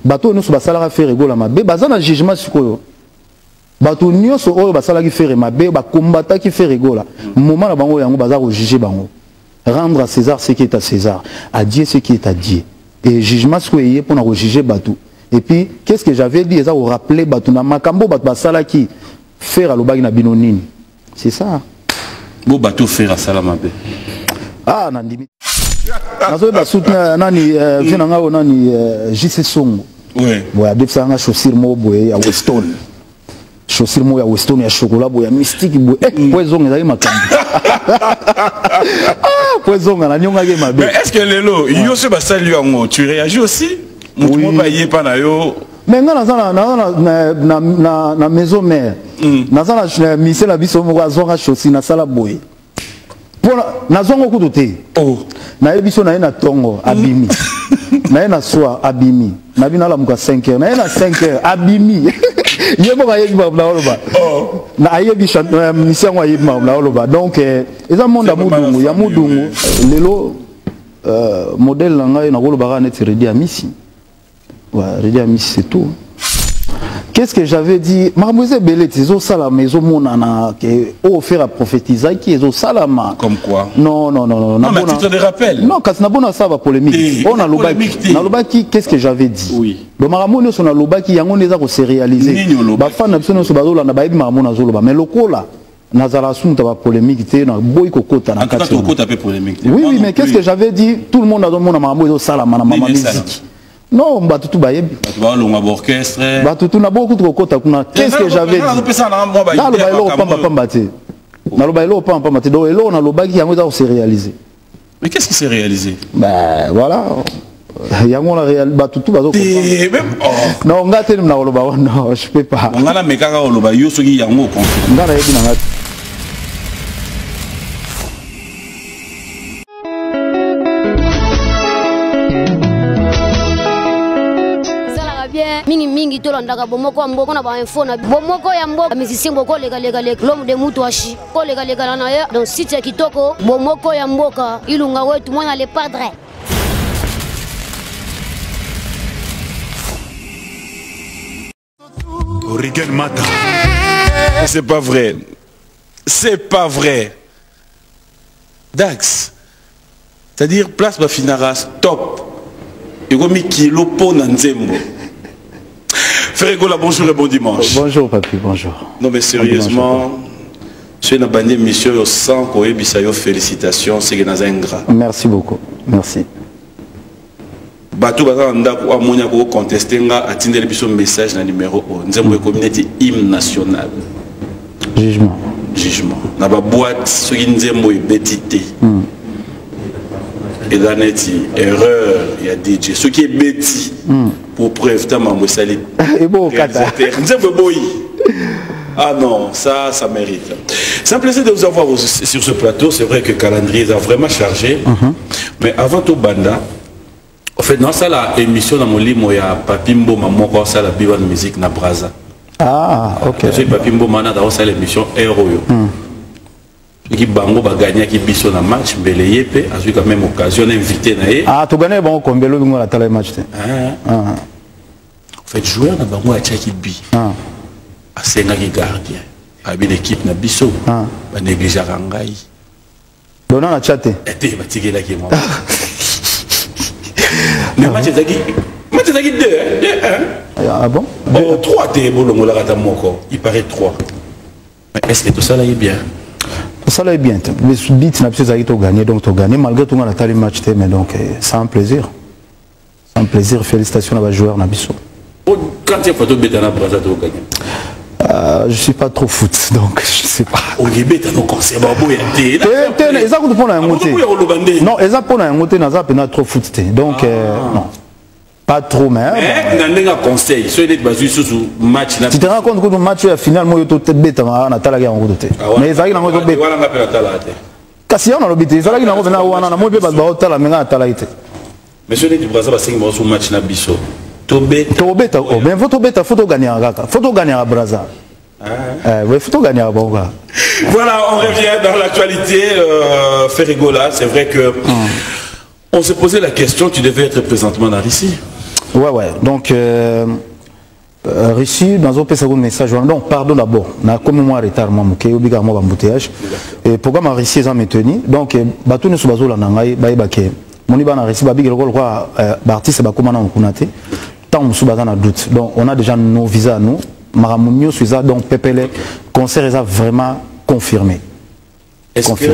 bato nyonso basalaka Ferregola mabe baza na jugement sikoyo bato nyonso oyo basalaki Ferre mabe bakombataki Ferregola moment na bango yango baza ko juger bango rendre à César ce qui est à César, à Dieu ce qui est à Dieu. Et jugement sikoyo pour na ko juger bato. Et puis qu'est-ce que j'avais dit, ça vous rappeler bato na makambo bato basalaki faire alobaki na binonini. C'est ça. Bo bato faire sala mabe. Ah nandimi. Nazo ba soutenir nani vina ngao nani JC Songo. Ouais. Boya depsa nga chaussure mo boye ya Weston. Chaussure mo ya Weston ya chocolat boya mystique boye. Poison ezali makambo. Ah poison na nyonga ke mabe. Mais est-ce que lelo yo se basali yango tu réagis aussi? Mutu mo ba yé pa na yo. Mais nga na maison mère. Naza na mise la biso mo azonga chaussure na sala boye. Pona nazongo kutote. Oh. Na ebiso na ena tongo abimi. Na ena soa abimi. Na bina la muka 5h. Na ena 5h abimi. Yebo ka yebi ba oloba. Oh. Na ayebi mission wa yebi ba oloba. Donc eza monde mudungu ya mudungu lelo modèle nga na oloba ka net ready à misi. Ouais, ready à misi c'est tout. Qu'est-ce que j'avais dit? Mademoiselle Bellet, ils ont salama, ils ont monana, qui ont offert à prophétiser, qui ils ont salama. Comme quoi? Non. Non, mais tu te rappelles? Non, quand on a bon ça va polémique. On a l'obaki, qu'est-ce que j'avais dit? Oui. Le maramon on a l'obaki, yango neza ko se réaliser. Ba fan na biso so bazola na bayibi maramon azoloba, mais lokola nazala sunta ba polémique té na boy kokota na kati. Kokota pe polémique. Oui, mais qu'est-ce que j'avais dit? Tout le monde a demandé maramon ils ont salama na mama musique. Non, Batutu Bayebi. Batutu orchestre. Batutu na beaucoup de kota kuna. Qu'est-ce que j'avais dit? Là le bailo pamba pamba té. Na le bailo pamba pamba té. Donc là on a le bagi yango za se réaliser. Mais qu'est-ce qui s'est réalisé? Ben voilà. Yango la réal Batutu bazo. Non, ngate na lo ba non, je peux pas. Ngala mekaka lo ba yo soki yango confirme. Ngala yebi na ngate. Mingi tolanda bomoko mboko na ba info na bomoko ya mboka musicien boko lega l'homme de Mutuashi ko lega na ya dans site kitoko bomoko ya mboka ilunga wetu mwana le padre. Origen Mata. C'est pas vrai. C'est pas vrai. Dax. C'est-à-dire place Bafinara stop. Et comme kilo po nanzembo. Ferregola, bonjour et bon dimanche. Bonjour papi, bonjour. Non mais sérieusement, je suis une mission au sang félicitations, c'est que nous ingrat. Merci beaucoup, merci. Batou bazanda ko amonia ko contester nga atindele biso message na numéro 1. Nzembo communauté hymne national. Jugement. Jugement. Na ba boîte ce qui nzembo betité. Et là neti erreur, il y a DJ. Ce qui est bêtis pour preuve ta mambo sali. Et bon kata. Ah non, ça mérite. C'est un plaisir de vous avoir sur ce plateau. C'est vrai que le calendrier est vraiment chargé. Mais avant tout banda, en fait dans ça la émission dans mon livre il y a Papimbo maman quand ça la bible de musique na Braza. Ah OK. C'est Papimbo mana dans ça l'émission Héros. Qui bango ba gagner qui biso na match mbele yepe a eu quand même occasion d'inviter na e. Ah to gagner bon combelo bingo la tala match. En fait joueur na bango a tchaki bi. A senga ki gardien. A bi l'équipe na biso. Ba négliger rangai. Dona na chaté. Était ba tigela ki mo. Le match est 2. Ah bon? 3 té bolongo la rata moko. Il paraît 3. Mais est-ce que tout ça là est bien? Ça là est bien. Les bits n'a pas gagné, donc tu gagné malgré tout on a tali match mais donc c'est un plaisir. C'est un plaisir. Félicitations à les joueurs Nabiso. Quand tu as fait Betana Braza tu gagné. Je suis pas trop foot donc je sais pas. Au début tu as nos conseils boyé. Ils ont pour la monter. Non, ils ont pour la monter n'a pas trop foot donc non. Pas trop mais un conseil ceux qui basent sur match là. Tu te rends compte que le match finalement il est bête na talaki en route. Mais ça il en route bête. Voilà nga pe talate. Kasi on a l'obité, ça il en route na wana na mo be ba tala menga talaki. Mais ceux qui Braza ba 5 mois sur match na biso. To beta, oh ben faut gagner à Gaka. Faut gagner à Braza. Oui, faut gagner à Bonga. Voilà, on revient dans l'actualité Ferregola, c'est vrai que on se posait la question, tu devais être présentement dans ici. Ouais, Ouais. Donc, Russie, dans un second message, donc, pardon d'abord, on a comme moi retard, moi, ok, obligatoire embouteillage. Et programme à Russie, ça maintenu. Donc, bateau ne se base là, n'angai, baïbaké. Mon liban a Russie, babi, le roi, artiste, bah, comment on connaît. Tant on se base dans doute. Donc, on a déjà nos visas, nous. Maramounio, Suiza, donc, Pépélé, concert, est vraiment confirmé. Est-ce que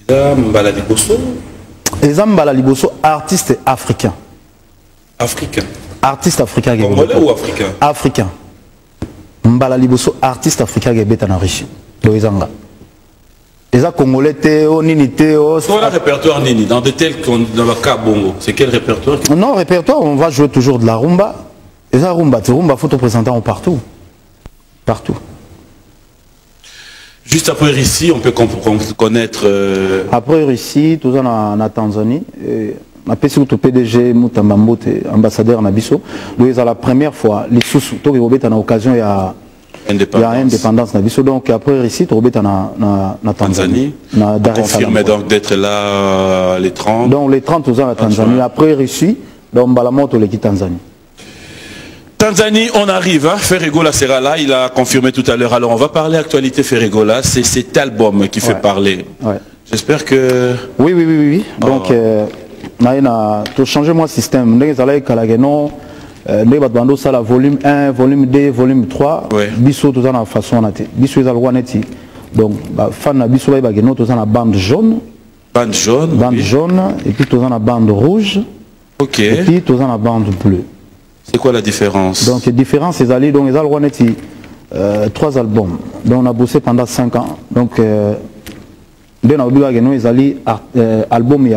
Mbala Liboso? Mbala Liboso, artiste africain. Africain. Artiste africain. Congolais ou africain? Africain. Mbala Liboso, artiste africain qui est en Russie. Loïzanga. Les Congolais, Nini, Théo. Dans le répertoire Nini, dans de tels dans le cas Bongo, c'est quel répertoire? Non, répertoire, on va jouer toujours de la rumba. Et la rumba, photo présentant partout. Partout. Juste après Russie, on peut connaître... Après Russie, tout ça en Tanzanie. On a surtout PDG, Moutamba Mbote, ambassadeur Nabiso. Donc, c'est la première fois, les sous-sous, tu as l'occasion, il y a indépendance Nabiso. Donc, après Russie, tu as Tanzanie. Confirmé donc d'être là les 30. Donc, les 30 tout ça en Tanzanie. Après Russie, donc, Mbalamoto, l'équipe Tanzanie. Tanzanie, on arrive, hein. Ferregola sera là, il a confirmé tout à l'heure. Alors on va parler actualité Ferregola, c'est cet album qui fait parler. Ouais. J'espère que... Oui. Donc, tu changé mon système. La volume 1, volume 2, volume 3, biso tout ça la façon on a été. Biso ils ont donc fan na biso ba geno tout ça la bande jaune. Bande jaune. Bande jaune et puis tout ça la bande rouge. OK. Et puis tout ça la bande bleue. C'est quoi la différence? Donc la différence c'est allé donc ils ont 3 albums. Donc on a bossé pendant 5 ans. Donc dès na obiga geno ils allé album il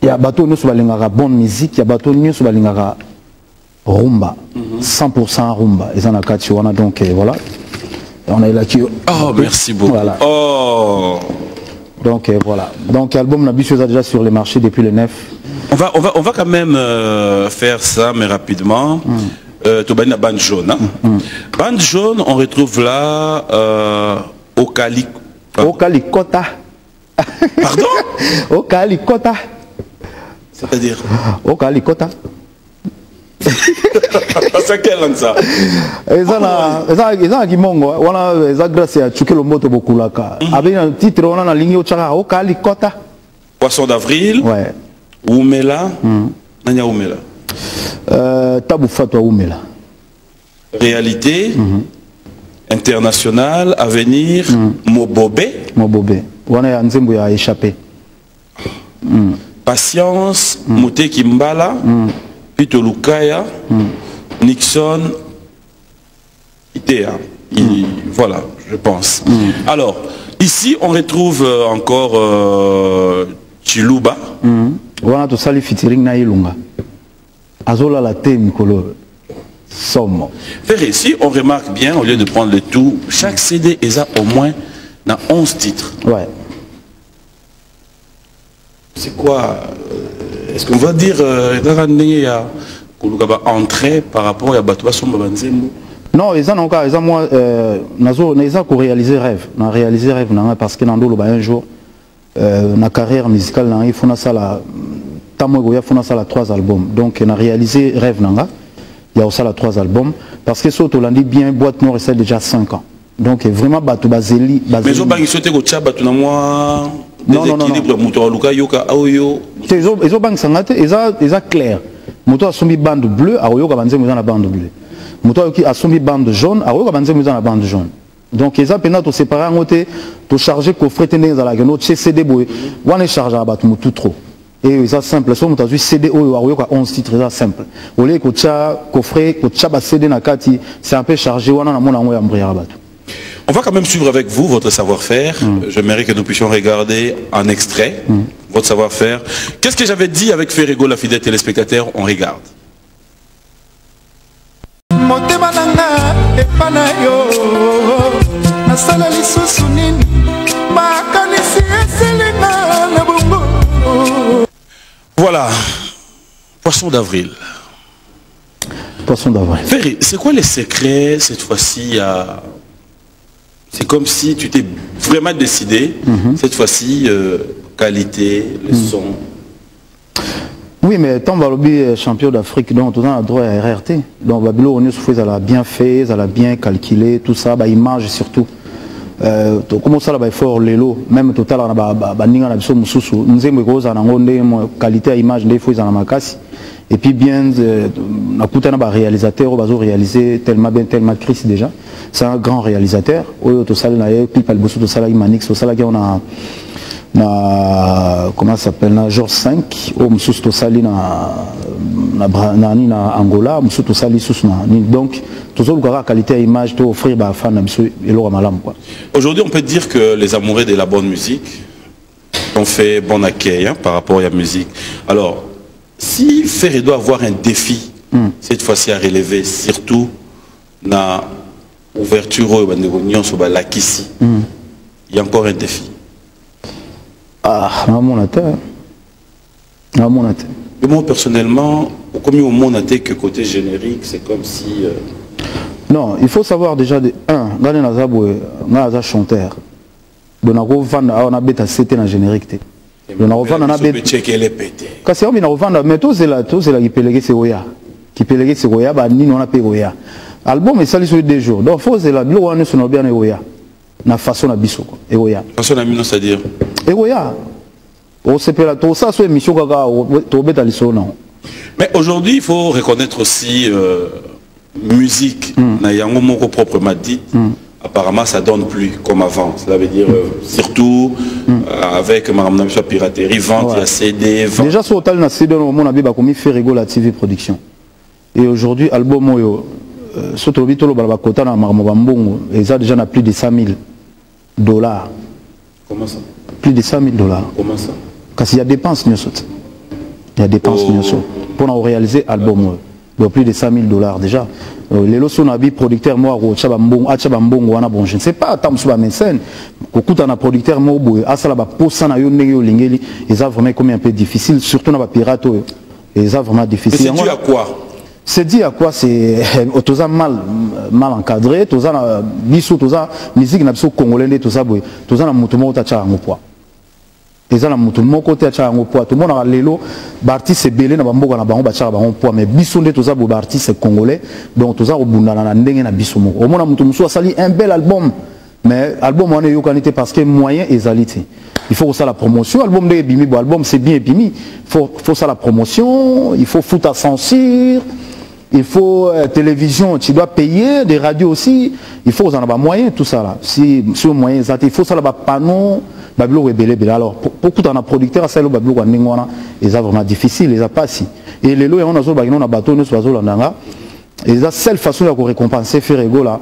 y a bateau nous sur la bonne musique, il y a bateau nous sur la rumba, 100% rumba. Et ça on a donc voilà. On a là qui. Oh merci beaucoup. Voilà. Oh. Donc voilà. Donc l'album Nabiso est déjà sur les marchés depuis le 9. On va quand même faire ça mais rapidement. Tobana bande jaune. Hein? Bande jaune, on retrouve là au Calicota. Pardon? Au Calicota. C'est-à-dire au Calicota. C'est quelle langue ça? Eza kimongo wana eza grâce à Chukelo Moto Bokulaka. Avec un titre on a la ligne au Chara au Calicota. Poisson d'avril. Ouais. Oumela. Nanya Oumela. Tabou Fatwa Oumela. Réalité internationale, avenir, Mobobé. Mobobé. Wana ya nzembo ya échappé. Patience, Mouté Kimbala, Pito Lukaya, Nixon, Itea. Voilà, je pense. Alors, ici, on retrouve encore Chiluba. On a tout ça, les featuring na Ilunga. Azola la thé, Mikolo. Somme. Ici, on remarque bien, au lieu de prendre le tout, chaque CD est au moins dans 11 titres. Ouais. C'est quoi? Est-ce qu'on va dire il y a entrée par rapport à Batouba Somba Banzembo? Non, ils ont encore, moi, ils ont réalisé rêve. On a réalisé rêve parce que dans un jour, ma carrière musicale, il faut ça la 3 albums. Donc, on a réalisé rêve il y a aussi 3 albums parce que surtout on dit bien boîte noire c'est déjà 5 ans. Donc vraiment Batouba Zeli. Mais je vais sauter au chat Batouba moi. Non. Ils ont banque sangate, ils ont clair. Moto a sombi bande bleue, a oyoka banze dans la bande bleue. Moto a sombi bande jaune, a oyoka banze dans la bande jaune. Donc ils ont peine à séparer en côté, to charger coffret tenez dans la geno chez CD boy. On est chargé à battre tout trop. Et c'est simple, so moto a CD oyo a oyoka 11 titres ça simple. Olé ko cha coffret, ko cha ba CD na kati, c'est un peu chargé wana na mona ngoya mbria battu. On va quand même suivre avec vous votre savoir-faire. J'aimerais que nous puissions regarder un extrait, votre savoir-faire. Qu'est-ce que j'avais dit avec Ferrego, la fidèle téléspectateur? On regarde. Voilà. Poisson d'avril. Poisson d'avril. Ferry, c'est quoi les secrets cette fois-ci à... C'est comme si tu t'es vraiment décidé, cette fois-ci, qualité, le son. Oui, mais tant que champion d'Afrique, donc on a droit à RRT. Donc Babylone, on est bien fait, ça a bien calculé, tout ça, bah, image surtout. Comment ça va faire l'élo, même total, on a ninga na biso mususu, nous aimons que ça a qualité à image, des fois ils en ont cassé. Et puis bien, on a réalisateur, on va réaliser tellement bien, tellement Chris déjà. C'est un grand réalisateur. On a clip Albosso, tout ça là, Imanix, tout ça là, on a comment ça s'appelle, George 5 au Moussous Tosali na Angola, Moussous Tosali sous donc tout ça la qualité à image to offrir ba fan et l'or malam quoi. Aujourd'hui, on peut dire que les amoureux de la bonne musique ont fait bon accueil par rapport à la musique. Alors, si Ferré doit avoir un défi cette fois-ci à relever, surtout na ouverture de sur la Kissi, il y a encore un défi. Ah, mon atteint. Moi, personnellement, comme au monde que côté générique, c'est comme si... Non, il faut savoir déjà, Gane Nazaboué, Naza chanteur. On a bêta c'était dans générique. On a bêta. Quand c'est un mais tous c'est là qui pélégué c'est Oya. Qui pélégué c'est Oya, bah ni on a payé Oya. Album est sali sur 2 jours. Donc faut c'est là, le on est sur nos bien Oya. Na façon na biso quoi. Oya. Façon na mino c'est-à-dire. Mais aujourd'hui, il faut reconnaître aussi musique, proprement dit. Apparemment, ça donne plus comme avant. Cela veut dire surtout avec Madame piraterie, vente, il y a CD. Vente. Déjà, sur le CD, on a commis Ferrego la TV Production. Et aujourd'hui, album surtout le Bitolo Balabakota na Marmobambongo, ils ont déjà plus de $100,000. Comment ça? Plus de $100,000. Comment ça? Parce qu'il y a des dépenses, il y a des dépenses pour réaliser l'album. Donc plus de $100,000 déjà. Les lots sont habillés producteurs moi je ne sais pas tant sur la médecine. Beaucoup de producteurs moi ça la poste na yo ndenge yo lingeli, ils ont vraiment comme un peu difficile surtout dans les pirates. Ils ont vraiment difficile. C'est dû à quoi? C'est dit à quoi? C'est mal encadré, tout ça biso, tout ça musique na biso congolais, tout ça na mutumo tacha ngopwa. Et ça na mutumo côté tacha ngopwa. Tout le monde a lelo, artiste belé na bamboka na bango bacha bango poa, mais biso nde tout ça bo artiste congolais, donc tout ça obunda na ndenge na biso moko. Au moins mutumo so sali un bel album, mais album on est yo qualité parce que moyen ezalité. Il faut ça la promotion, album de bimi bo album c'est bien bimi. Faut ça la promotion, il faut foutre à censure. Il faut télévision, tu dois payer, des radios aussi, il faut en avoir moyen, tout ça là. Si le moyen il faut ça là, panneau, Babylone est belé. Alors, beaucoup de producteurs, ça là, Babylone est vraiment difficile, ils n'ont pas si. Et les lois, on a un bateau, nous sommes là, et la seule façon de récompenser Ferrego là,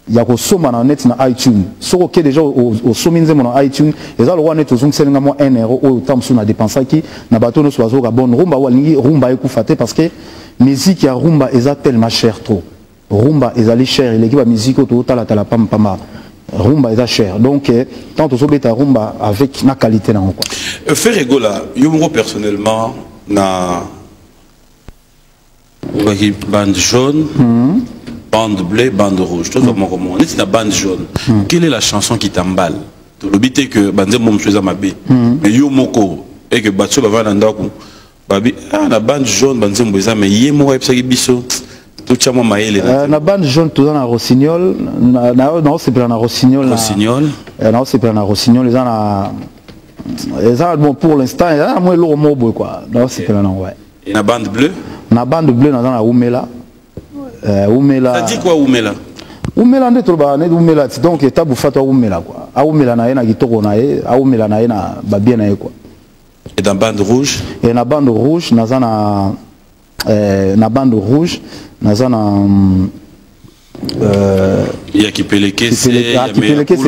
il y a que somma na net na iTunes. So que déjà au sominze mon iTunes, et ça le roi net aux ongs selinga mo 1 euro au temps sous na dépenser qui na bateau nous soit au bon rumba walingi rumba ekufate parce que musique ya rumba est tellement cher trop. Rumba est allé cher, l'équipe de musique au tala tala pam pam. Rumba est cher. Donc tant aux obéta rumba avec na qualité na quoi. Ferrego là, yo personnellement na bande jaune. Bande bleue, bande rouge. Tout on est la bande jaune. Quelle est la chanson qui t'emballe? Le but est que bande mom choisa ma bé. Mais yo moko et que batso va na ndako. Babi la bande jaune bande mboza mais yemo epsa ki biso. Tout chamo maele. La bande jaune tout dans la rossignol, non c'est pas na rossignol. Rossignol. Non c'est pas na rossignol, les ont bon pour l'instant, il y a moins lourd mobo quoi. Non c'est pas non ouais. Et la bande bleue? La bande bleue dans la Oumela. Oumela. Ça dit quoi Oumela? Oumela n'est pas Oumela, donc il tabu fatwa Oumela quoi. Oumela na ena kitoko na e, Oumela na ena babien na e quoi. Et dans bande rouge? Et na bande rouge, na bande rouge, na il y a qui peut les caisser, il y a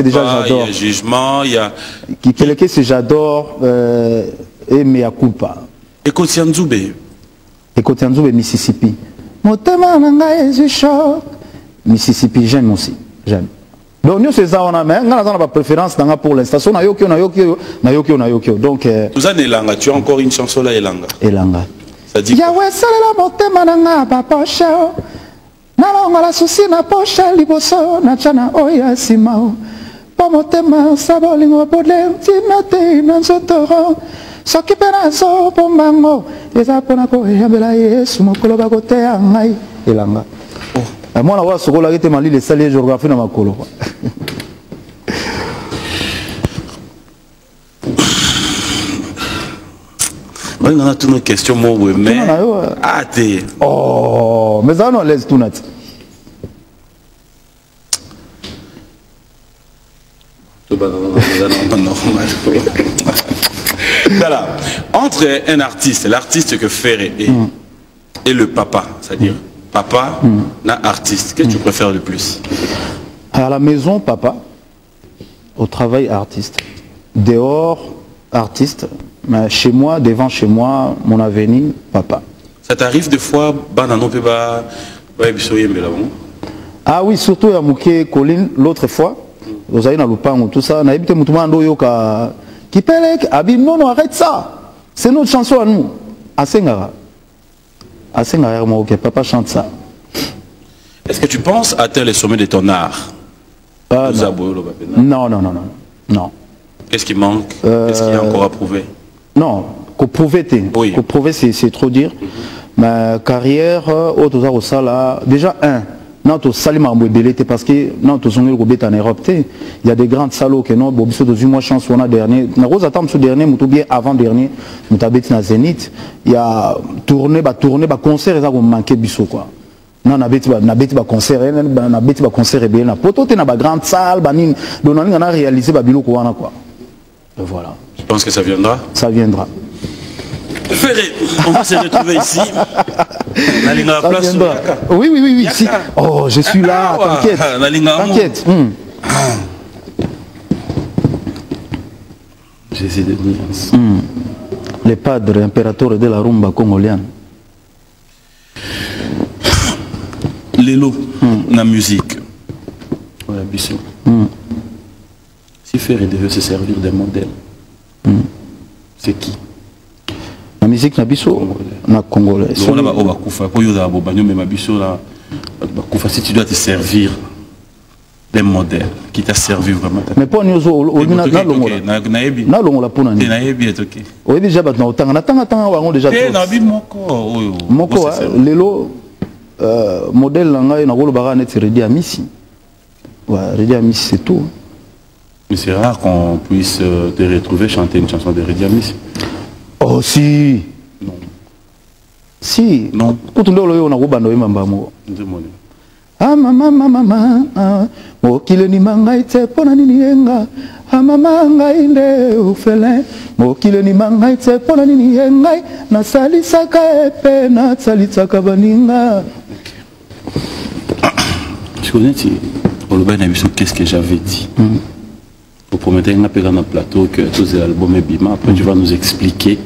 déjà j'adore. Il y a jugement, il y a qui peut les caisser j'adore et mea culpa. Et Kotianzoube. Et Kotianzoube Mississippi. Motema nanga est choc. Mississippi j'aime aussi, j'aime. Donc nous c'est ça on a mais on a pas préférence dans pour l'instant on a yokio donc vous avez Elanga, tu as encore une chanson là Elanga. Ça dit Yahweh salela motema nanga ba poche. Na longa la souci na poche liboso na chana oya simao. Pa motema sabolingo podle tinate na zotoro. soki mpe nazobombango eza mpona koyambela yesu mokolo bakoteya ngai elanga mwana wa sokolaki te malili esali géographie na makolo on a toutes nos questions, mais ah t'es oh mais ça non laisse tout net. Voilà. Entre un artiste, l'artiste que Ferré est, et le papa, c'est-à-dire papa, n'a artiste, qu'est-ce que tu préfères le plus? À la maison, papa. Au travail, artiste. Dehors, artiste. Mais chez moi, devant chez moi, mon avenir, papa. Ça t'arrive des fois, ah oui, surtout à Mouké Colline, l'autre fois, vous avez dans le pan, tout ça, non, non, arrête ça. C'est notre chanson à nous. Asengara. Asengara, papa chante ça. Est-ce que tu penses atteindre les sommets de ton art? Non, non, non, non. Non. Qu'est-ce qui manque? Qu'est-ce qu'il y a encore à prouver? Non, qu'au prouver, oui. C'est trop dire. Ma carrière, déjà non, tu salis ma mobilité parce que non, tu songes le en Europe. Il y a des grandes salles qui non, bobiso de moi chance on a dernier. Na rose attend ce dernier, mais tout bien avant dernier, nous t'habites na Zénith. Il y a tourné, concert, ça manqué biso quoi. Non, na bête concert, na bête concert bien na poto te na ba grande salle, banin, donc on a réalisé ba bilo quoi quoi. Et voilà. Je pense que ça viendra. Ça viendra. Ferré, on va se retrouver ici. La place oui, oui, oui, oui. Si. Oh, je suis là, t'inquiète. T'inquiète. J'essaie de dire. Le padre impérateur de la rumba congolienne. Lélo, la musique. Voilà, Bissot. Si Ferré devait se servir des modèles, c'est qui? La musique na biso na congolais. Si tu dois te servir des modèles qui t'a servi vraiment. Mais pour nous na longola pona ni. Oui déjà batna otanga tanga wango déjà. Moko lelo modèle nanga na koloba net Redi Amisi. Ouais, Redi Amisi c'est tout. Mais c'est rare qu'on puisse te retrouver chanter une chanson de Redi Amisi. Oh si. Non. Si. Non. Quand on doit on a robando mambamo. Ah mama mokile ni mangai te pona nini yenga. Ah mama ngai nde ufele. Mokile ni mangai te pona nini yenga. Na salisaka epe na salisaka baninga. Je connais au Loba Nabiso qu'est-ce que j'avais dit. Vous promettez un appel dans un plateau que tous les albums est bima. Après tu vas nous expliquer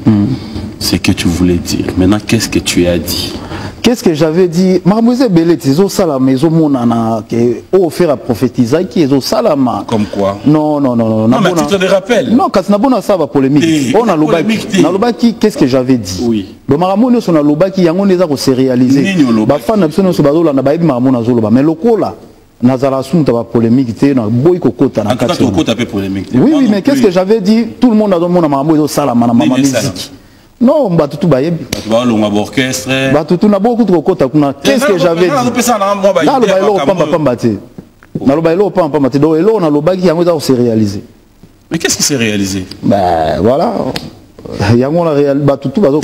ce que tu voulais dire. Maintenant qu'est-ce que tu as dit? Qu'est-ce que j'avais dit? Mademoiselle Bellet, ils ont salama, ils ont monana, qui ont offert à prophétiser, qui ils ont salama. Comme quoi? Non, non, non, non. Non, mais tu te rappelles? Non, quand on a ça va polémique. On a l'obaki, qu'est-ce que j'avais dit? Oui. Le maramon, on a l'obaki, il y a un des se réaliser. Bah, fan absolument sur bazo, on a baïbi maramon azoloba. Mais le coup là, Nazara Soum, tu vas polémique, tu es dans boy kokota. En tout cas, tu as polémique. Oui, oui, mais qu'est-ce que j'avais dit? Tout le monde a demandé à maramon, ils ont salama, maman musique. Non, bah tout baïbi. Tu vas l'on orchestre. Bah tout n'a beaucoup de kokota. Qu'est-ce que j'avais dit? Là, le bailo pamba. Dans le bailo pamba. Donc, là, on a le bail qui a s'est réalisé. Mais qu'est-ce qui s'est réalisé? Ben voilà. Il y a un réel tout bazo.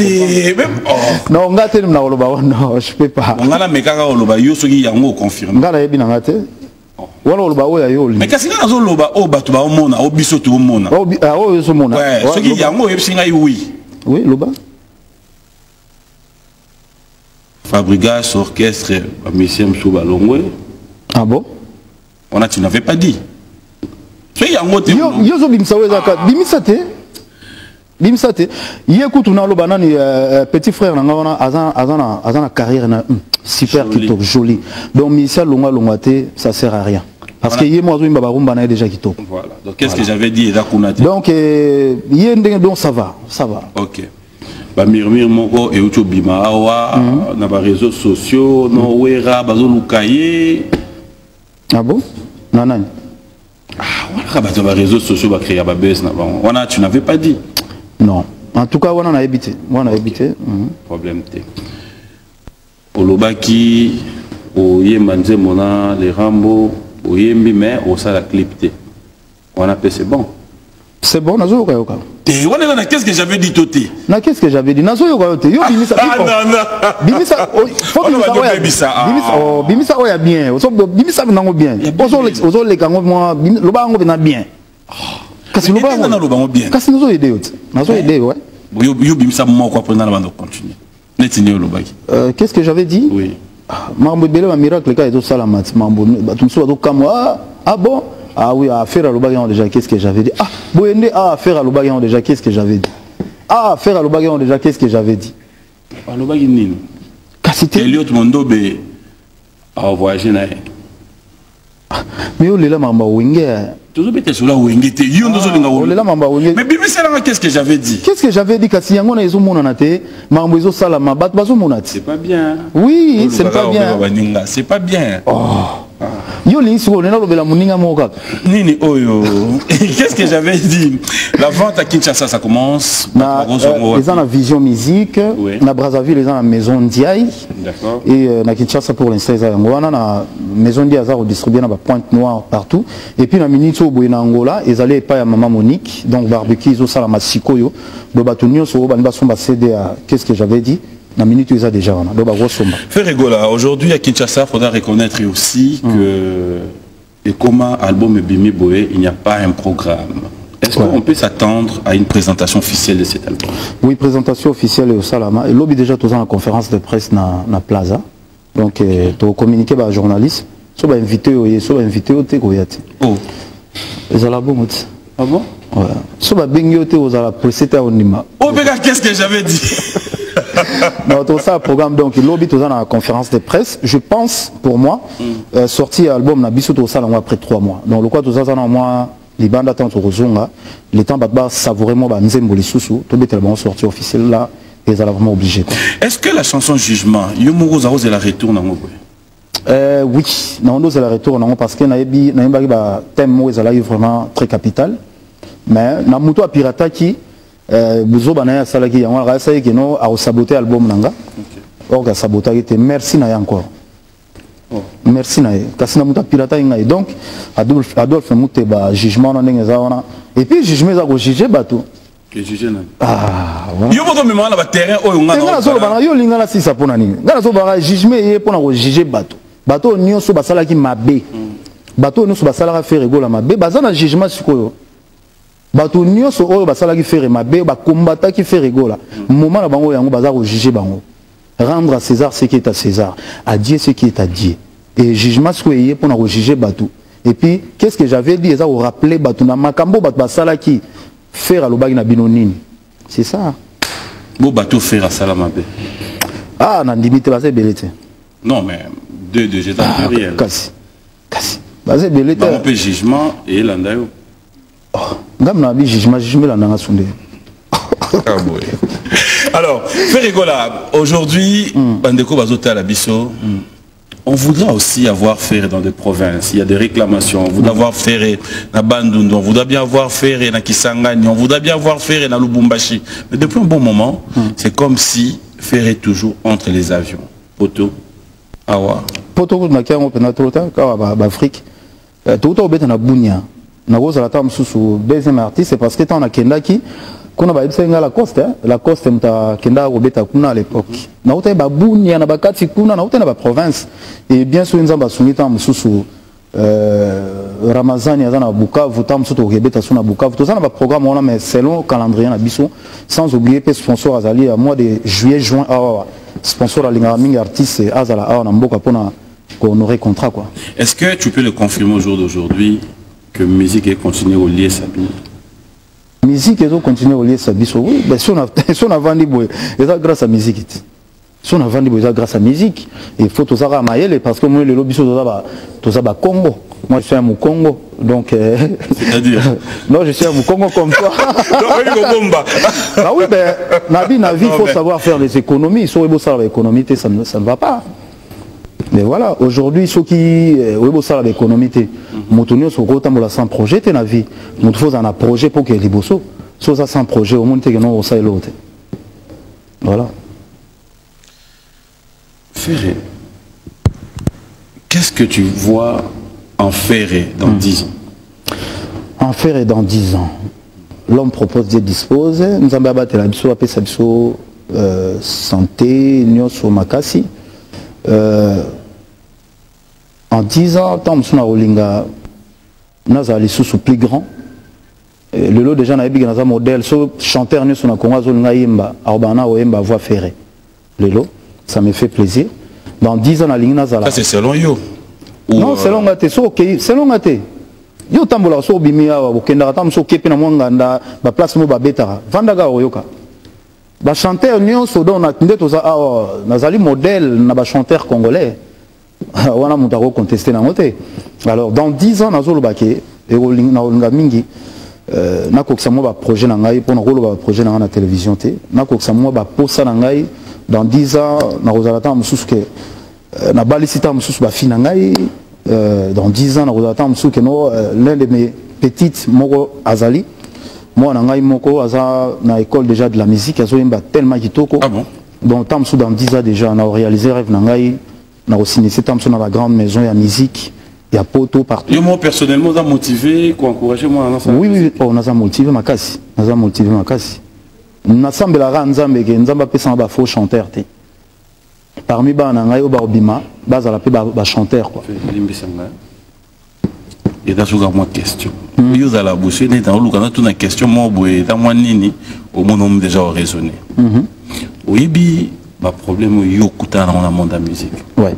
Non, on gâte non, non, je peux pas. On a la mécanique au loba yo soki yango confirme. Ngala yebi na ngate. Wala loba oya yo. Mais qu'est-ce que nazo loba o batu ba omona o biso tu omona. O yo so mona. Ouais, soki yango yebsinga oui. Oui, loba. Fabrigas orchestre Monsieur Msouba Longwe. Ah bon? Tu n'avais pas dit. Yo zo bimsawe zaka bimisate. Bimsate. Yécoute on a le banani petit frère nanga azana carrière na super kitoko joli. Donc Michel Longate ça sert à rien. Parce que yé moi zo mbaba rumba na déjà kitoko. Voilà. Donc qu'est-ce que j'avais dit là qu'on a dit? Donc donc ça va. OK. Ba murmure moko et uto bima awa na ba réseaux sociaux no wera bazo lukaye. Ah bon? Nanani. Ah, voilà, bah, les réseaux sociaux va créer un buzz. Tu n'avais pas dit. Non. En tout cas, on a habité. On a habité. Problème T. Olobaki, Oyembanze Mona, les Rambo, Oyembi, mais au ça la clip T. On a fait c'est bon. C'est bon, Nazo Yoka. Qu'est-ce que j'avais dit Toti? Qu'est-ce que j'avais dit? Nazo Yoka. Yo, Bimisa. Ah non, Bimisa. Faut que Bimisa oya bien. Bimisa nango bien. Ozo le kango moi. Loba ngo bena bien. Kasi loba ngo bien. Kasi Nazo aidé ot. Nazo aidé ouais. Yo Bimisa moi quoi pour na bando continuer. Netini Olobaki. Qu'est-ce que j'avais dit? Oui. Mambo bele ma miracle ka eto sala mat mambo. Batumso bato kamwa. Ah bon? Ah oui, à faire à l'Obagan déjà, qu'est-ce que j'avais dit? Ah, Boende, à faire à l'Obagan déjà, qu'est-ce que j'avais dit? Ah, faire à l'Obagan déjà, qu'est-ce que j'avais dit? À l'Obagan Nino. Cassité. Elliot Mondobe a voyagé là. Mais on est là, Mamba Wenge. Toujours bête sur la Wenge. On est là, Mamba Wenge. Mais Bibi Salama, qu'est-ce que j'avais dit? Qu'est-ce que j'avais dit? Kasi yango na ezo monanate, Mambo ezo salama, bat bazo monate. C'est pas bien. Oui, c'est pas bien. C'est pas bien. Yo linsi on est là lobela muninga moka. Nini oyo. Qu'est-ce que j'avais dit? La vente à Kinshasa ça commence. Les gens la Vision Musique, na Brazzaville les gens la Maison Ndiaye. D'accord. Et na Kinshasa pour l'instant ils ont na Maison Ndiaye ça redistribué na Pointe Noire partout. Et puis na Minito Boyna Angola, ils allaient pas à Maman Monique, donc barbecue ils ont ça la Masikoyo. Do batunyo so ba somba céder à qu'est-ce que j'avais dit? La minute ils ont déjà on a Ferregola, aujourd'hui à Kinshasa, il faudra reconnaître aussi que et comment album Bimi Boé, il n'y a pas un programme. Est-ce qu'on peut s'attendre à une présentation officielle de cet album? Oui, présentation officielle au Salama. Et l'objet déjà tous en conférence de presse na Plaza. Donc tu communiquer par journaliste, soit invité au Tegoyati. Oh. Les albums. Ah bon? Ouais. Soit bengote aux ala précédé au Nima. Oh mais qu'est-ce que j'avais dit? Non, tout ça programme donc lobby tout ça dans la conférence de presse. Je pense pour moi sortir album na biso tout ça après 3 mois. Donc le quoi tout ça dans moi les bandes attentes au Zonga, les temps batba savourément ba nzembo les sousou, tout bête album sortie officielle là et ça vraiment obligé. Est-ce que la chanson Jugement, Yomo Rose la retourne en oui, non nous la retourne parce que naebi ba thème mo ezala vraiment très capital. Mais na muto a pirata qui Bouzo Banaya Salaki Yango Rasa qui no a saboté l'album Nanga. Or a saboté merci na encore. Merci na kasina muta pirata inga donc Adolphe Mouteba jugement na ndenge wana et puis jugement za ko juger bato. Que juger na. Ah voilà. Yo boto memana ba terrain oyo nga na. Ngana zo bana yo linga na sisa pona nini. Ngana zo ba jugement yé pona ko juger bato. Bato nyonso basalaki mabe. Bato nyonso basalaka faire rigola mabe bazana jugement sikoyo. Bato nyonso oyo basalaki faire mabe ba combattre qui fait rigola moment na bango yango baza ko juger bango rendre à César ce qui est à César à Dieu ce qui est à Dieu et jugement ce que yé pour na juger bato et puis qu'est-ce que j'avais dit ça au rappeler bato na makambo bato basalaki faire alobaki na binonini c'est ça bo bato faire sala mabe ah na limite ba belete non mais deux j'étais en pluriel kasi ba belete ba peu jugement et landayo alors, Ferregola, aujourd'hui, Bandeko Bazota à la Bisso, on voudra aussi avoir fait dans des provinces. Il y a des réclamations. On voudra avoir fait dans Bandundu, on voudra bien avoir fait dans Kisangani, on voudra bien avoir fait dans Lubumbashi. Mais depuis un bon moment, c'est comme si faire toujours entre les avions. Poto, Awa. Poto, Afrique. Tout au na Bunia. Nagoza la tam sous deuxième artiste c'est parce que tant na kenda qui qu'on a baïbsenga la coste mta kenda obeta kuna à l'époque na uta ba bunya na bakati kuna na uta na ba province et bien sûr nzamba sungi tam sous Ramazani azana Bukavu tam sous obeta suna Bukavu tout ça na ba programme on a mais selon calendrier na biso sans oublier que sponsor azali à mois de juillet juin sponsor alinga mingi artiste azala na mboka pona honorer contrat quoi. Est-ce que tu peux le confirmer au jour d'aujourd'hui que musique est continuée au lieu Sabi? Musique est continuée au lieu Sabi. Oui, mais si on a vendu, c'est grâce à musique. Si on a vendu, c'est grâce à musique. Il faut tout ça à Maël parce que moi, le lobby, tout ça à Congo. Moi, je suis à Congo. Donc. C'est-à-dire? Non, je suis à Congo comme toi. Ah oui, mais Navi, il faut savoir faire les économies. Il faut savoir l'économie, ça ne va pas. Mais voilà, aujourd'hui, ceux qui ont ça l'économie, nous sommes sans projet, tu as vu. Nous faisons un projet pour que les bossos So ça sans projet au monde que non ça et l'autre. Voilà. Ferré. Qu'est-ce que tu vois en Ferré dans 10 ans? En Ferré dans 10 ans. L'homme propose de disposer. Nous avons battu la biso après cette santé, nous sommes makasi. En 10 ans, tant que nous avons nous allons sous plus grand. Le lot déjà n'a pas un modèle. Ce chanteur nous sommes Congo, nous avons Arbana Oemba voix Ferré. Le lot, ça me fait plaisir. Dans 10 ans, la ligne Nazala. Ça c'est selon yo. Non, selon Gate, c'est ok. Selon Gate. Yo tambola so bimia wa kenda tam so kepe na mwanga nda ba place mo ba betara. Vandaga oyoka. Ba chanteur nyonso do na ndeto za awa nazali modèle na ba chanteur congolais. Wana mutako contester na ngote. Alors dans 10 ans nazolo baké e na olinga mingi na kokisa mo ba projet na ngai pona rolo ba projet na télévision te. Na kokisa mo ba posa na ngai dans 10 ans na rozalata mususu ke na balisita mususu ba fina ngai. Dans 10 ans, l'un de mes petites, Moko Azali, moi, na école déjà de la musique, tellement kitoko. Ah bon? Donc, dans 10 ans déjà, on a réalisé rêve Nangai, on a aussi dans la grande maison, il y a musique, il y a poteau partout. Moi, personnellement, on a motivé, encouragé moi à oui, on a motivé ma casse. On a motivé ma casse. On a semblé la rendre Nzamba Pessamba faux chanteur. Parmi Banangaï au Barbima, base à la paix chanteur quoi. Et dans une question. Vous allez la bouche, dans le cas une question, moi, dans moi nini, au mon homme déjà raisonné. Oui, le problème est que dans le monde de la musique. Ouais.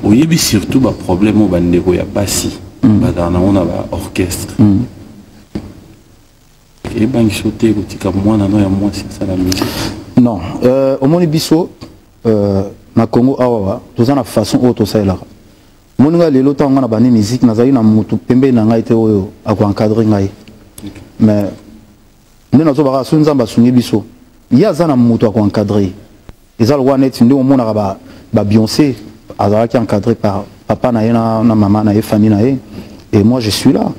Oui, surtout le problème est que il y a bassi, dans on a orchestre. Et ben sauter que moi na ya moi c'est ça la musique. Non, au monde biso na Congo awa tous na façon auto ça là. Moninga lelo tanga na bani musique nazali na mutu pembe na ngai te oyo ako encadrer ngai. Mais nous nazo ba so nzamba sungi biso. Ya za na mutu ako encadrer. Ezal wanet ndi omona ba Beyoncé azala qui encadré par papa na na maman na famille na et moi je suis là.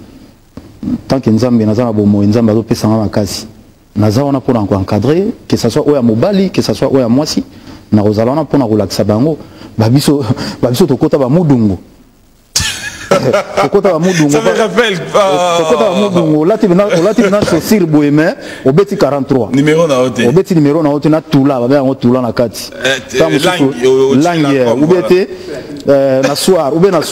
Tant que nzambe nazana bomo nzamba do pesa nga makasi. Nazana pour encadrer que ça soit oya mobali que ça soit oya mwasi. Na rozalana pour na relaxa bango babiso tokota ba mudungu tokota ba mudungu ça me rappelle tokota ba mudungu lati na chaussure boyeme obeti 43 numéro na hotel obeti numéro na hotel na tula ba ngo tula na kati langue obeti na soir ou bien na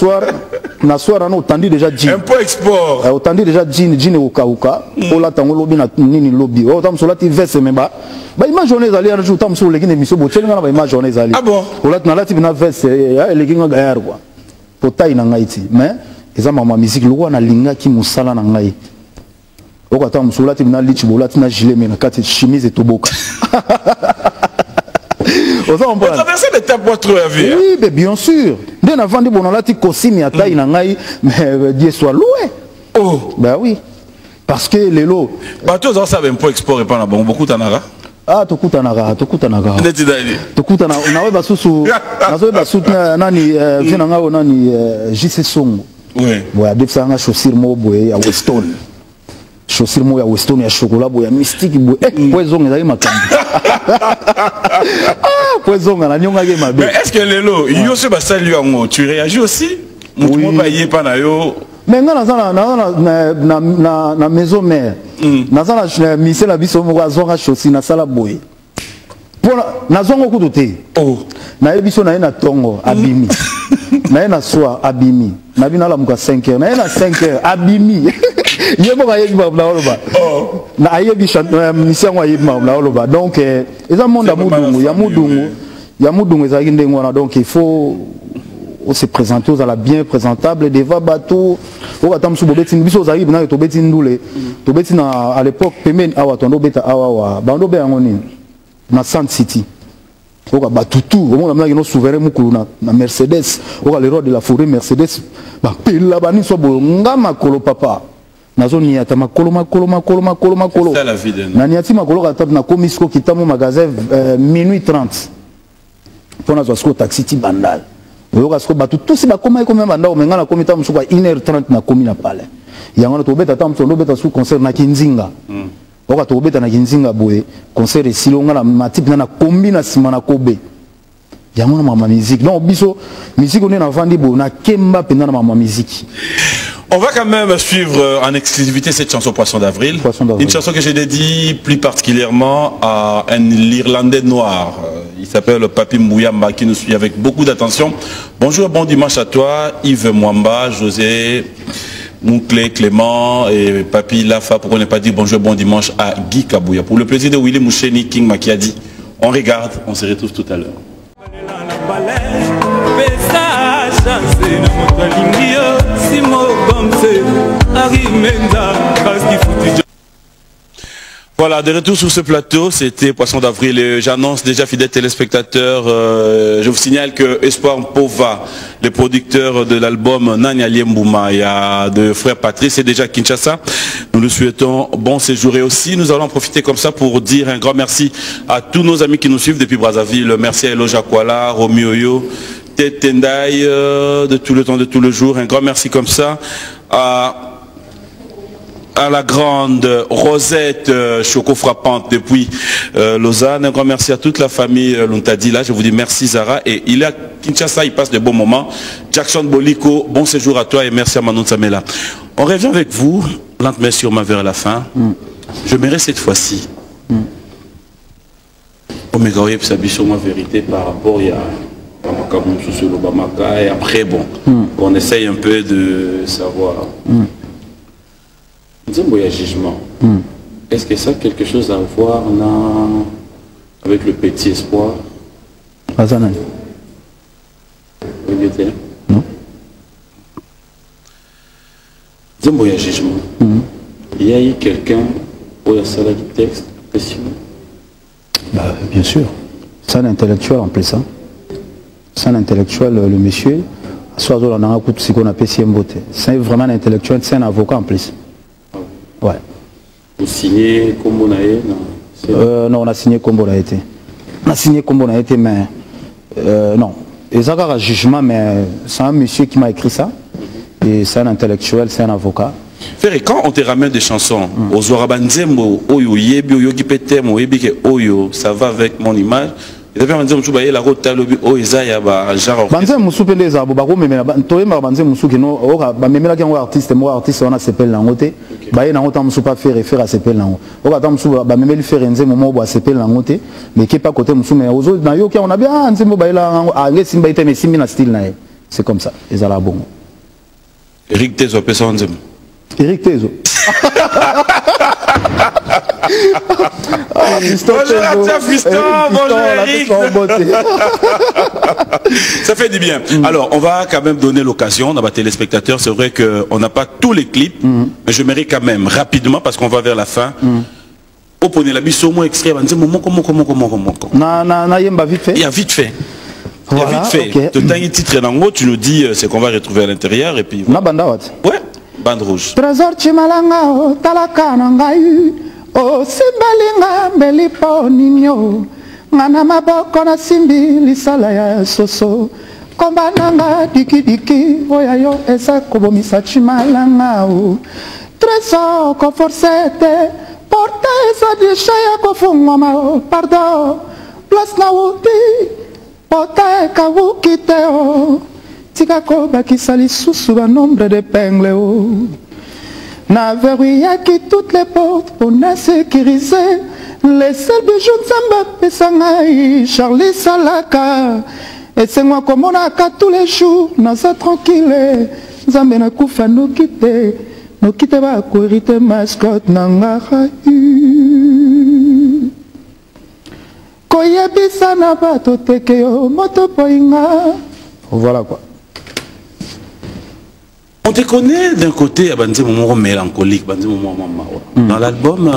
soir na otandi déjà jean un peu export otandi déjà jean ukauka ola tango lobi na nini lobi o tam solati veste memba ba image journée zali ya jour tam so lekine émission bo tselinga na ba image journée zali ah bon olat na lati bina veste ya lekinga gaer quoi potai na ngai ti mais eza mama musique loko na linga ki musala na ngai oko tam so lati bina lichi bo lati na gilet mais na kati chemise toboka on traverse des étapes pour trouver la vie. Oui, mais bien sûr. Dès avant de bon là tu cosine à taille na ngai mais Dieu soit loué. Oh, ben oui. Parce que les lots bah toi ça savent un peu export et pas na bon beaucoup tanara. Ah tokutanaka. Tokutana nawe basusu nazo basutna nani vina ngao nani JC Songo. Oui. Boya defsanga chaussure mo boye ya Weston. Chaussure mo ya Weston ya chocolat boya mystique boye. Poison ezali makambo. Ah poison na nyonga ke mabe. Mais est-ce que lelo yo se basali yango tu réagis aussi? Mutu mo ba yé pa na yo. Mais na maison mère nazana mise la biso mo azonga chaussure na sala boye. Pona nazongo kutu te. Oh. Na biso na ina tongo abimi. Na ina soir abimi. Na bina la muka 5h. Na ina 5h abimi. Yebo ba yebi ba oloba. Oh. Na ayebi mission wa yebi ba oloba. Donc eza monde mudungu ya mudungu ezaki ndengo na donc il faut se présenter aux la bien présentable devant bateau au atam su bobeti biso zali bina to beti ndule to beti na à l'époque pemen awa tondo beta awa bando be ngoni na Sand City au ka batutu au mona mna no souverain mukulu na Mercedes au ka le roi de la forêt Mercedes ba pela bani so bo ngama kolo papa nazo niata makolo c'est la vie de na niati makolo ka tap na komisko kitamo magasin minuit 30 pour na zo taxi ti bandal. Tous ces bâtiments comme un mandat, on a 1h30 na commune à Palais. yango to beta tam so beta sous concert na kinzinga oka to beta na kinzinga boye concert esilonga na matip na kombi na sima na kobe yango na mama musique non biso musique on est na vandi bo na kemba pena na mama musique. On va quand même suivre en exclusivité cette chanson Poisson d'avril. Une chanson que j'ai dédiée plus particulièrement à un Irlandais noir. Il s'appelle Papi Mbouyamba qui nous suit avec beaucoup d'attention. Bonjour, bon dimanche à toi, Yves Mwamba, José, Monclé, Clément et Papi Lafa. Pourquoi ne pas dire bonjour, bon dimanche à Guy Kabouya. Pour le plaisir de Willy Moucheni, King Makiadi. On regarde, on se retrouve tout à l'heure. Voilà, de retour sur ce plateau, c'était Poisson d'avril et j'annonce déjà, fidèles téléspectateurs, je vous signale que Espoir Mpova, le producteur de l'album Nanya Liembouma, il y a de frère Patrice et déjà Kinshasa, nous lui souhaitons bon séjour et aussi nous allons profiter comme ça pour dire un grand merci à tous nos amis qui nous suivent depuis Brazzaville, merci à Elo Jakwala, Romy Oyo, Tendai, de tout le temps, de tout le jour, un grand merci comme ça à la grande Rosette Choco Frappante depuis Lausanne. Un grand merci à toute la famille Luntadi. Là, je vous dis merci Zara. Et il est à Kinshasa, il passe de bons moments. Jackson Boliko, bon séjour à toi et merci à Manon Samela. On revient avec vous, lentement sûrement vers la fin. Je m'irai cette fois-ci. Omega Oye Psabiso, ma vérité par rapport à et après, bon, on essaye un peu de savoir. Nzembo ya jugement. Est-ce que ça a quelque chose à voir avec le petit espoir? Azana. Non. Nzembo ya jugement. Il y a eu quelqu'un pour la salle du texte, question? Bah, bien sûr. C'est un intellectuel en plus ça. C'est un intellectuel, le monsieur. C'est vraiment un intellectuel, c'est un avocat en plus. Ouais. Vous signez Kombo Nae? Non, on a signé Kombo Nae. On a signé Kombo Nae, mais non. Et ça a un jugement, mais c'est un monsieur qui m'a écrit ça. Et c'est un intellectuel, c'est un avocat. Frère, quand on te ramène des chansons, aux Orabanzembo, Oyo, Yebi, Oyo, Gipetemo, Yebi, Oyo, ça va avec mon image. Et puis, on dit que la route est au Isaiah, genre. Banzem Moussou Pende Zabo, Bako, mais Toye Banzem Moussou qui nous, même là, quand artiste, moi, artiste, on a s'appelle Langote. Bah, il y a un Moussou pas faire à s'appelle Langote. On va Moussou, bah, même lui faire un moment où s'appelle Langote, mais qui est pas côté Moussou, mais aux autres, on a bien un Zembo Baila, à Simba, mais Simina style, c'est comme ça, ils allaient bon. Eric Tezo, personne Zem. Eric Tezo. Bonjour à toi, Fiston, bonjour Eric. Ça fait du bien. Alors, on va quand même donner l'occasion à nos téléspectateurs. C'est vrai qu'on n'a pas tous les clips, mais je mérite quand même rapidement, parce qu'on va vers la fin. Au point de la bise, au moins extrait, on dit vite fait. Il y a vite fait. Il y a vite fait. Okay. Titre en haut, tu nous dis ce qu'on va retrouver à l'intérieur. Et puis. Voilà. Ouais, bande rouge. Trésor Chimalanga, Talaka Nangai. O simbalinga belipo ninyo ngana maboko na simbi lisala ya soso komba nanga diki oya yo esa kobomisa chimalanga o trésor ko forcete porte esa dishaya ko fungoma pardon place na wuti porte ka wukite o tika ko bakisa lisusu ba nombre de pingles o na verrouillaki toutes les portes pour na sécuriser les seuls bijoux Nzamba pesangai Charlie Salaka et c'est moi comme on a tous les jours naza tranquille Nzambe na kufa no kite ba ko hériter mascotte nanga koyebisa na bato teke yo moto poinga. Voilà quoi. On te connaît d'un côté à Banzé Momo mélancolique, Banzé Momo Mamawa. Dans l'album.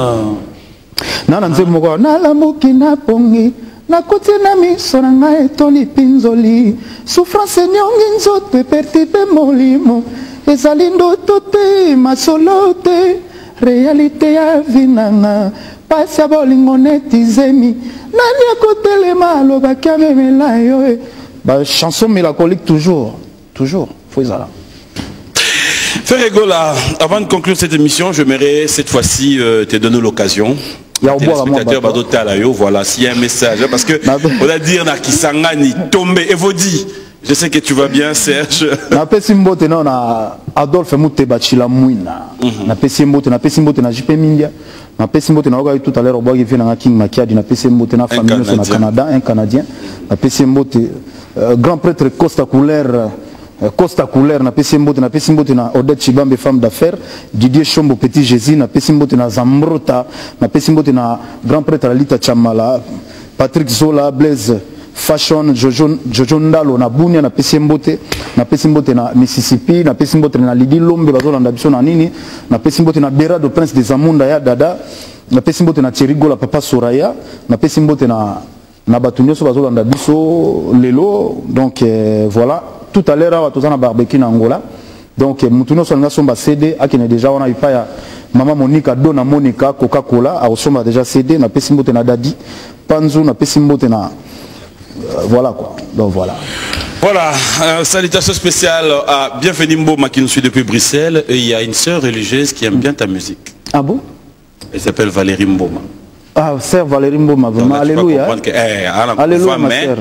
Nananze Momo, Nalamuki na pongi, na koti na miso na nga etoli pinzoli, souffrance nyongi nzoto epertipe molimo, ezali ndoto te, masolo te, réalité ya vinanga, pasi ya bolingo neti zemi, nani akotelema alobaki amemela yo. Chanson mélancolique toujours, faut ezala. Ferregola, avant de conclure cette émission, j'aimerais cette fois-ci te donner l'occasion. Téléspectateurs Badotalayo, voilà, s'il y a un message, parce que on va dire na Kisangani tombé et vous dit. Je sais que tu vas bien, Serge. Na pesimbote na Adolphe Moutebachila Mouina. Na pesimbote na JP Mindia. Na pesimbote na oga tout à l'heure au bois qui vient na King Makiadi na pesimbote na famille sur na Canada, un Canadien. Na pesimbote grand prêtre Costa Couleur na pesimbote na Odette Chibambe femme d'affaires, Didier Chombo Petit Jésus na pesimbote na Zambrota, na pesimbote na grand prêtre Alita Chamala, Patrick Zola, Blaise Fashion, Jojo Ndalo na Bunia na pesimbote na Mississippi, na pesimbote na Lidi Lombe bazolanda biso na nini, na pesimbote na Berado Prince des Amunda ya Dada, na pesimbote na Cherigo la Papa Soraya, na pesimbote na Batunyo so bazolanda biso lelo. Donc voilà, tout à l'heure on a barbecue na Angola. Donc mutuno so nga somba CD akene déjà on a eu pas ya Mama Monica Dona Monica Coca-Cola a somba déjà CD na pesimbote na Dadi Panzu na pesimbote na voilà quoi. Donc voilà. Voilà, salutations spéciales à Bienvenue Mboma qui nous suit depuis Bruxelles. Et il y a une sœur religieuse qui aime bien ta musique. Ah bon? Elle s'appelle Valérie Mboma. Ah, sœur Valérie Mboma, vraiment. Donc, alléluia. Alléluia, ma sœur.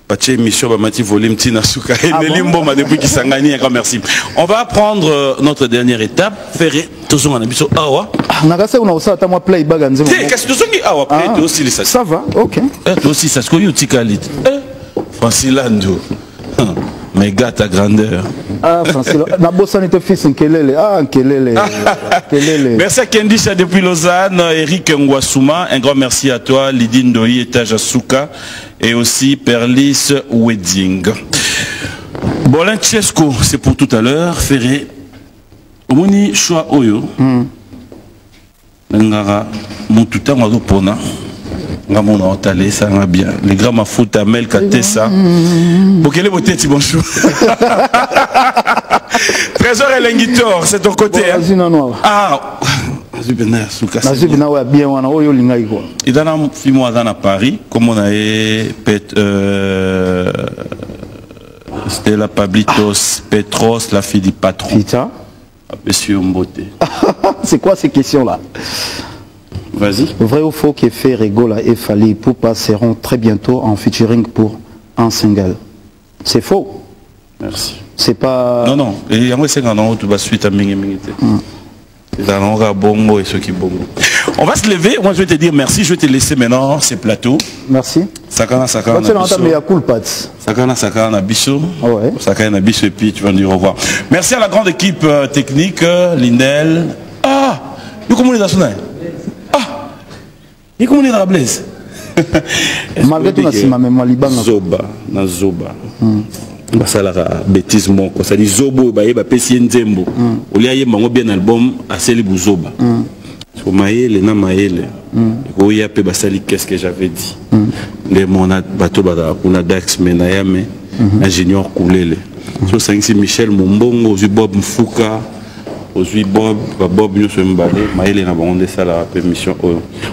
Paché émission Bamati volume Tina Souka et Nelly Mboma depuis qui s'engagné. Merci. On va prendre notre dernière étape. Ferré, toujours en abisso. Awa. Nagase on a aussi à moi play bag anze. Qu'est-ce que tu dis awa? Toi aussi les ça va, OK. Toi aussi ça se connaît utikalit. Francilando. Mais gars ta grandeur. Ah Francilando. Na bossa n'était fils Nkelele. Ah Nkelele. Merci à Kendisha depuis Lausanne, Eric Ngwasuma, un grand merci à toi, Lydine Doi, étage à Souka, et aussi Perlis Wedding. Bolin Chesco, c'est pour tout à l'heure. Ferré. Omoni choix oyo. Ngara mututa ngado pona. Ngamona otale ça va bien. Les grands mafuta mel katesa. Bokele boteti bonjour. Trésor et Lengitor, c'est ton côté. Ah, il a un film à Paris, comme on a Stella Pablitos, Petros, la fille du patron. Monsieur Mbote. C'est quoi ces questions-là? Vas-y. Vrai ou faux que Ferregola et Fally Ipupa seront très bientôt en featuring pour un single? C'est faux. Merci. C'est pas... Non, non. Et il y a un single tu vas suite à Mingi. On va se lever, moi je vais te dire merci, je vais te laisser maintenant ces plateaux. Merci. Sakana Bisso. Sakana Bisso et puis tu vas nous dire au revoir. Merci à la grande équipe technique, Lindel. Ah, nous comment on est dans son âge? Ah, et comment on est dans la Blaise? Malgré tout, c'est ma mémoire libanaise. Zoba. Basalara bêtise moko ça dit zobo ba yeba pesi nzembo olia yeba ngo bien album aseli buzoba so maele na maele ko ya pe basali qu'est-ce que j'avais dit les monat bato ba kuna dax menayame ingénieur Koulele so sangisi Michel Mombongo zu Bob Mfuka ozui Bob nous sommes balé maele na bango de ça la permission.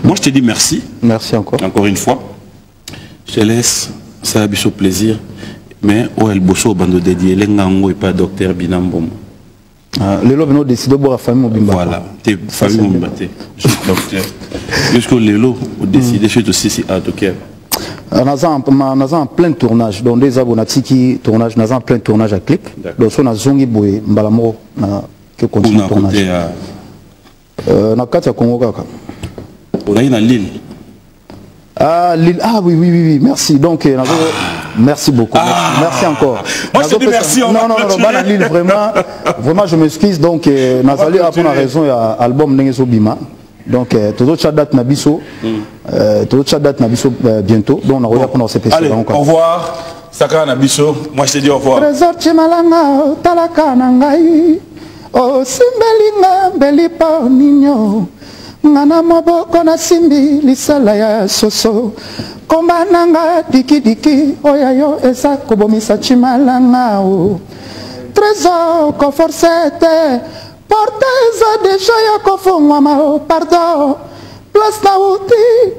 Moi je te dis merci encore une fois, je te laisse ça a biso plaisir. Mais où elle bosse au bando dédié, les ngango et pas docteur Binambom. Les lots ont décidé de boire la famille Mobimba. Voilà, t'es famille Mobimba, je suis docteur. Jusqu'au les lots ont décidé chez aussi à docteur. Nous en plein tournage, donc des abonnés qui tournage, nous en plein tournage à clip. Donc on a zongi boy mbalamo que continue le tournage. Na kati ya Congo kaka. On a une Lille. Ah, Lille. Ah oui, merci. Donc, merci beaucoup. Merci encore. Moi, je te dis merci. Non, Lille, vraiment, je m'excuse. Donc, Nazali a pour raison, il y a l'album Nengeso Bima. Donc, tout le date Nabiso. Tout le date Nabiso bientôt. Donc, on a regardé pendant cette émission. Allez, au revoir. Sakana Nabiso. Moi, je te dis au revoir. Trésor Chimalanga, Talaka Nangai. Oh, Simbelinga, Belipa, Nino. Ngana moboko na simbi lisala ya soso komba nanga diki diki oyayo esa kobomisa chimalanga o trésor ko forcete porte za déjà ya kofungwa ma pardon place na uti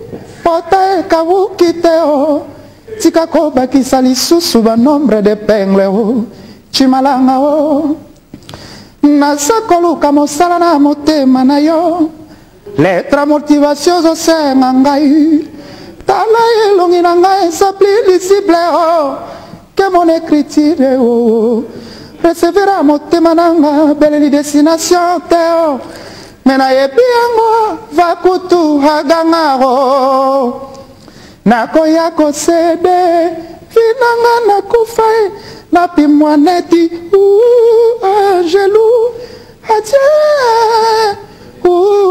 porte ka wukite o tika ko bakisa lisusu ba nombre de pengle o chimalanga o nasakoluka mosala na motema na yo lettre motivation zosenga ngai tala elongi na ngai eza plus lisible que mon écriture recevera motema nanga beleli destination te me nayebi yango vakutu agangaro nakoya kosede vinanga nakufa napimwa neti angelou adie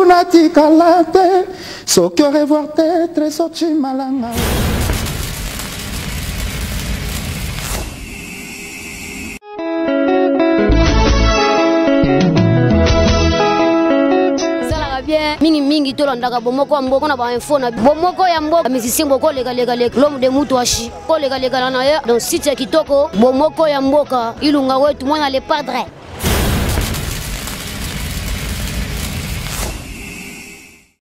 natikala te soki revoir te trésor chimalanga. mingi tolandaka bomoko ya mboka na ba info na bomoko ya mboka musicien boko lega l'homme de Mutuashi ko lega na ye dans site ya kitoko bomoko ya mboka ilunga wetu mwana le padre